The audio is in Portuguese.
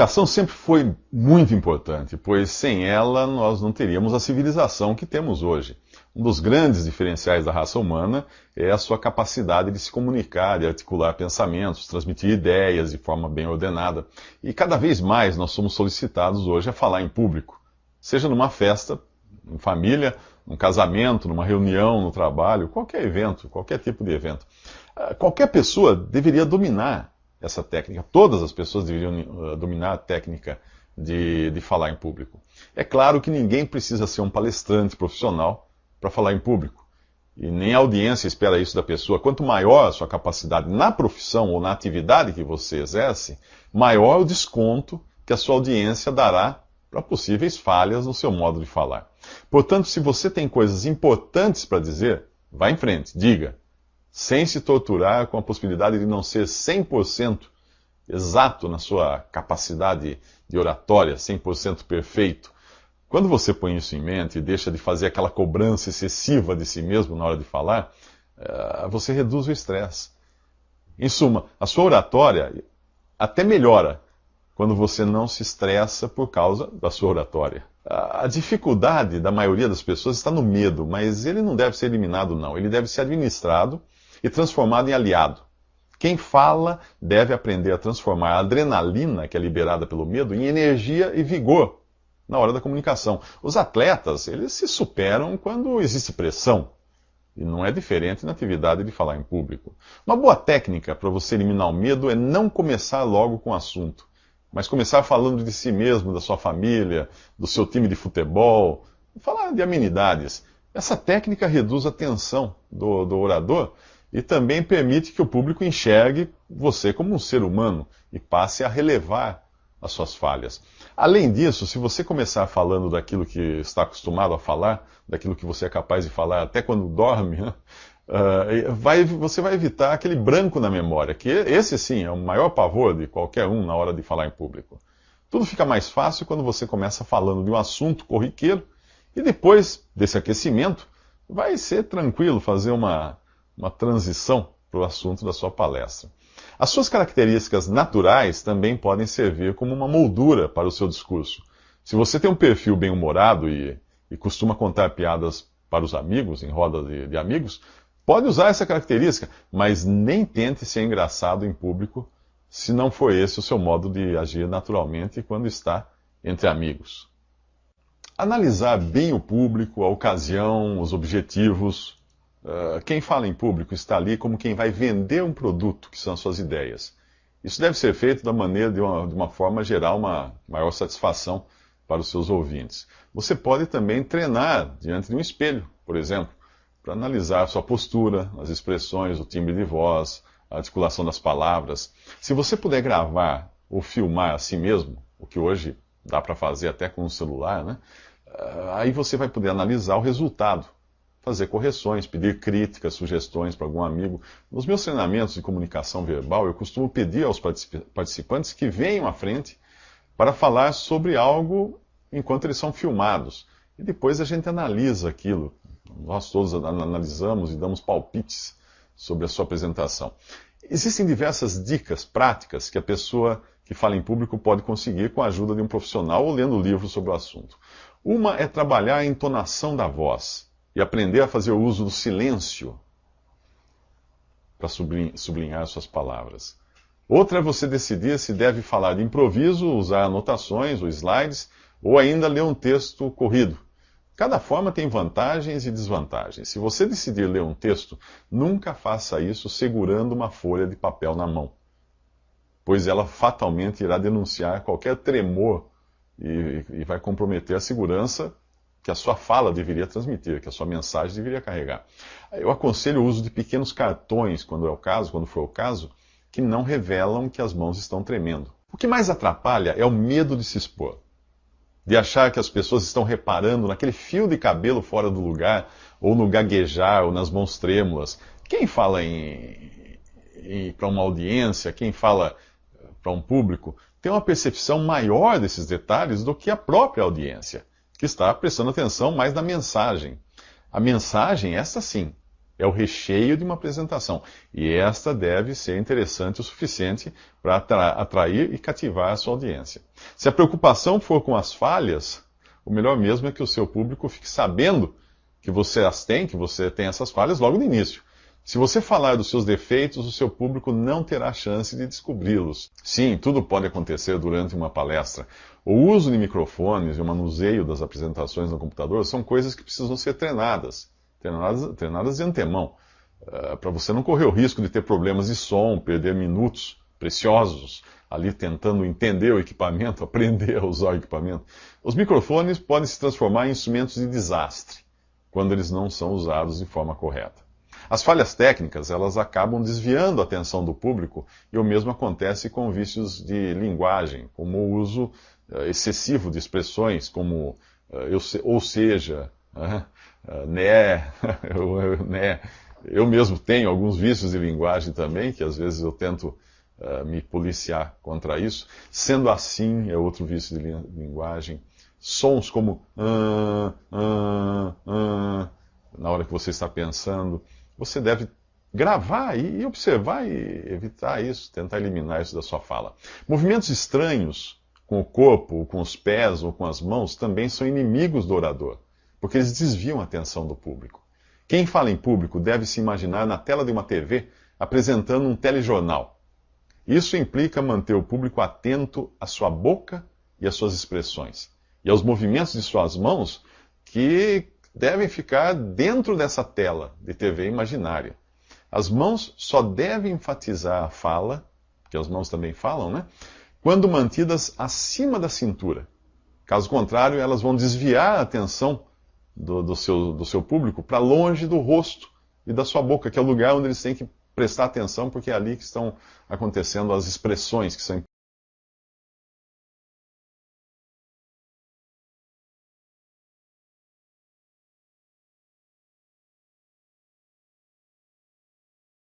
comunicação sempre foi muito importante, pois sem ela nós não teríamos a civilização que temos hoje. Um dos grandes diferenciais da raça humana é a sua capacidade de se comunicar, de articular pensamentos, transmitir ideias de forma bem ordenada. E cada vez mais nós somos solicitados hoje a falar em público, seja numa festa, em família, num casamento, numa reunião, no trabalho, qualquer evento, qualquer tipo de evento. Qualquer pessoa deveria dominar essa técnica. Todas as pessoas deveriam dominar a técnica de falar em público. É claro que ninguém precisa ser um palestrante profissional para falar em público. E nem a audiência espera isso da pessoa. Quanto maior a sua capacidade na profissão ou na atividade que você exerce, maior o desconto que a sua audiência dará para possíveis falhas no seu modo de falar. Portanto, se você tem coisas importantes para dizer, vá em frente, diga, sem se torturar com a possibilidade de não ser 100% exato na sua capacidade de oratória, 100% perfeito. Quando você põe isso em mente e deixa de fazer aquela cobrança excessiva de si mesmo na hora de falar, você reduz o estresse. Em suma, a sua oratória até melhora quando você não se estressa por causa da sua oratória. A dificuldade da maioria das pessoas está no medo, mas ele não deve ser eliminado, não. Ele deve ser administrado e transformado em aliado. Quem fala deve aprender a transformar a adrenalina que é liberada pelo medo em energia e vigor na hora da comunicação. Os atletas, eles se superam quando existe pressão. E não é diferente na atividade de falar em público. Uma boa técnica para você eliminar o medo é não começar logo com o assunto, mas começar falando de si mesmo, da sua família, do seu time de futebol, falar de amenidades. Essa técnica reduz a tensão do orador e também permite que o público enxergue você como um ser humano e passe a relevar as suas falhas. Além disso, se você começar falando daquilo que está acostumado a falar, daquilo que você é capaz de falar até quando dorme, né? Você vai evitar aquele branco na memória, que esse sim é o maior pavor de qualquer um na hora de falar em público. Tudo fica mais fácil quando você começa falando de um assunto corriqueiro e depois desse aquecimento vai ser tranquilo fazer uma transição para o assunto da sua palestra. As suas características naturais também podem servir como uma moldura para o seu discurso. Se você tem um perfil bem-humorado e costuma contar piadas para os amigos, em roda de amigos, pode usar essa característica, mas nem tente ser engraçado em público se não for esse o seu modo de agir naturalmente quando está entre amigos. Analisar bem o público, a ocasião, os objetivos. Quem fala em público está ali como quem vai vender um produto, que são as suas ideias. Isso deve ser feito da maneira de uma forma a gerar uma maior satisfação para os seus ouvintes. Você pode também treinar diante de um espelho, por exemplo, para analisar a sua postura, as expressões, o timbre de voz, a articulação das palavras. Se você puder gravar ou filmar a si mesmo, o que hoje dá para fazer até com um celular, né? Aí você vai poder analisar o resultado, fazer correções, pedir críticas, sugestões para algum amigo. Nos meus treinamentos de comunicação verbal, eu costumo pedir aos participantes que venham à frente para falar sobre algo enquanto eles são filmados. E depois a gente analisa aquilo. Nós todos analisamos e damos palpites sobre a sua apresentação. Existem diversas dicas práticas que a pessoa que fala em público pode conseguir com a ajuda de um profissional ou lendo livros sobre o assunto. Uma é trabalhar a entonação da voz e aprender a fazer o uso do silêncio para sublinhar suas palavras. Outra é você decidir se deve falar de improviso, usar anotações ou slides, ou ainda ler um texto corrido. Cada forma tem vantagens e desvantagens. Se você decidir ler um texto, nunca faça isso segurando uma folha de papel na mão, pois ela fatalmente irá denunciar qualquer tremor e vai comprometer a segurança que a sua fala deveria transmitir, que a sua mensagem deveria carregar. Eu aconselho o uso de pequenos cartões, quando for o caso, que não revelam que as mãos estão tremendo. O que mais atrapalha é o medo de se expor, de achar que as pessoas estão reparando naquele fio de cabelo fora do lugar, ou no gaguejar, ou nas mãos trêmulas. Quem fala para uma audiência, quem fala para um público, tem uma percepção maior desses detalhes do que a própria audiência, que está prestando atenção mais na mensagem. A mensagem, essa sim, é o recheio de uma apresentação. E esta deve ser interessante o suficiente para atrair e cativar a sua audiência. Se a preocupação for com as falhas, o melhor mesmo é que o seu público fique sabendo que você as tem, que você tem essas falhas logo no início. Se você falar dos seus defeitos, o seu público não terá chance de descobri-los. Sim, tudo pode acontecer durante uma palestra. O uso de microfones e o manuseio das apresentações no computador são coisas que precisam ser treinadas de antemão, para você não correr o risco de ter problemas de som, perder minutos preciosos ali tentando entender o equipamento, aprender a usar o equipamento. Os microfones podem se transformar em instrumentos de desastre quando eles não são usados de forma correta. As falhas técnicas, elas acabam desviando a atenção do público, e o mesmo acontece com vícios de linguagem, como o uso excessivo de expressões como ou seja, né, né. Eu mesmo tenho alguns vícios de linguagem também, que às vezes eu tento me policiar contra isso. Sendo assim, é outro vício de linguagem. Sons como na hora que você está pensando. Você deve gravar e observar e evitar isso, tentar eliminar isso da sua fala. Movimentos estranhos com o corpo, com os pés ou com as mãos também são inimigos do orador, porque eles desviam a atenção do público. Quem fala em público deve se imaginar na tela de uma TV apresentando um telejornal. Isso implica manter o público atento à sua boca e às suas expressões, e aos movimentos de suas mãos que devem ficar dentro dessa tela de TV imaginária. As mãos só devem enfatizar a fala, porque as mãos também falam, né? Quando mantidas acima da cintura. Caso contrário, elas vão desviar a atenção do seu público para longe do rosto e da sua boca, que é o lugar onde eles têm que prestar atenção, porque é ali que estão acontecendo as expressões que são